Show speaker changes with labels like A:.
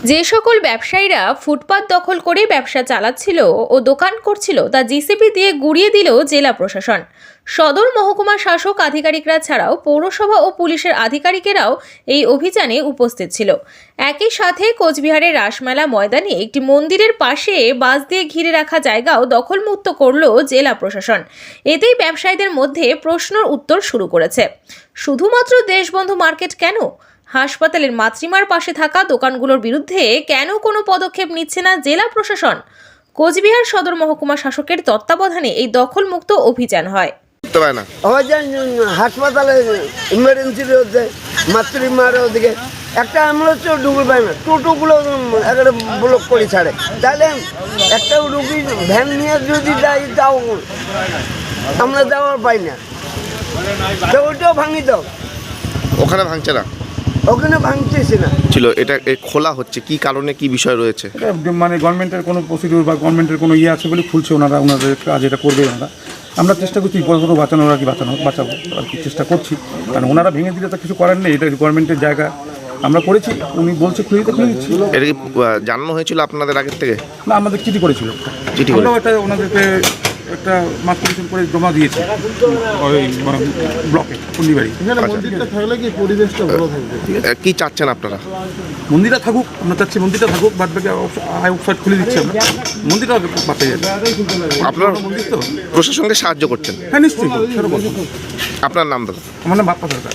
A: যে সকল ব্যবসায়ীরা ফুটপাত দখল করে ব্যবসা চালাচ্ছিল ও দোকান করছিল তা জিসিপি দিয়ে গুড়িয়ে দিল জেলা প্রশাসন। সদর মহকুমা শাসক আধিকারিকরা ছাড়াও পৌরসভা ও পুলিশের আধিকারিকেরাও এই অভিযানে উপস্থিত ছিল। একই সাথে কোচবিহারের রাসমেলা ময়দানে একটি মন্দিরের পাশে বাঁশ দিয়ে ঘিরে রাখা জায়গাও দখলমুক্ত করল জেলা প্রশাসন। এতেই ব্যবসায়ীদের মধ্যে প্রশ্নের উত্তর শুরু করেছে, শুধুমাত্র দেশবন্ধু মার্কেট কেন? হাসপাতালের মাতৃমার পাশে থাকা দোকানগুলোর বিরুদ্ধে কেন কোনো পদক্ষেপ নিচ্ছে না জেলা প্রশাসন? কোচবিহার সদর মহকুমা শাসকের তত্ত্বাবধানে এই দখলমুক্ত অভিযান হয়।
B: হাসপাতালে ইমার্জেন্সি রয়েছে, মাতৃমার ওদিকে একটা অ্যাম্বুলেন্সও ঢুকতে পারে না, টোটোগুলো একটা ব্লক করে ছাড়ে। তাহলে একটা রুগী ভ্যান নিয়ে যদি যাই তাও আমরা যাওয়ার পাই না, তো ওইটাও ভাঙি দাও।
C: ওখানে ভাঙছে না,
B: ওখানে ভাঙতেছে না
C: ছিল এটা খোলা হচ্ছে কি কারণে, কি বিষয় রয়েছে?
D: মানে গভর্নমেন্টের কোনো প্রসিডিউর বা গভর্নমেন্টের কোনো আছে বলে খুলছে ওনাদের কাজ এটা করবে ওনারা। আমরা চেষ্টা করছি বড় বাঁচানোর আর কি বাঁচাবো আর কি চেষ্টা করছি, কারণ ওনারা ভেঙে দিলে তো কিছু করার নেই, এটা গভর্নমেন্টের জায়গা। আমরা করেছি, উনি বলছে খুলে দিচ্ছি।
C: এটা কি জানানো হয়েছিল আপনাদের আগের থেকে?
D: না, আমাদের চিঠি করেছিল, আমরাও এটা ওনাদেরকে একটা মার্কেটিং করে জমা দিয়েছি ওই ব্লকে কুন্ডিবাড়ি।
E: মন্দিরটা থাকলে কি পরিবেশটা ভালো থাকবে?
C: কি চাচ্ছেন আপনারা?
D: মন্দিরটা থাকুক, আমরা চাচ্ছি মন্দিরটা থাকুক, বাদ বাকি আউটসাইড খুলে দিচ্ছি আমরা, মন্দিরটা বাঁচা যাবে।
C: আপনারা
D: মন্দির তো
C: প্রশাসনকে সাহায্য করছেন?
D: হ্যাঁ নিশ্চয়ই,
C: আপনার নাম দাদা?
D: আমার নাম বাপ্পা সরকার।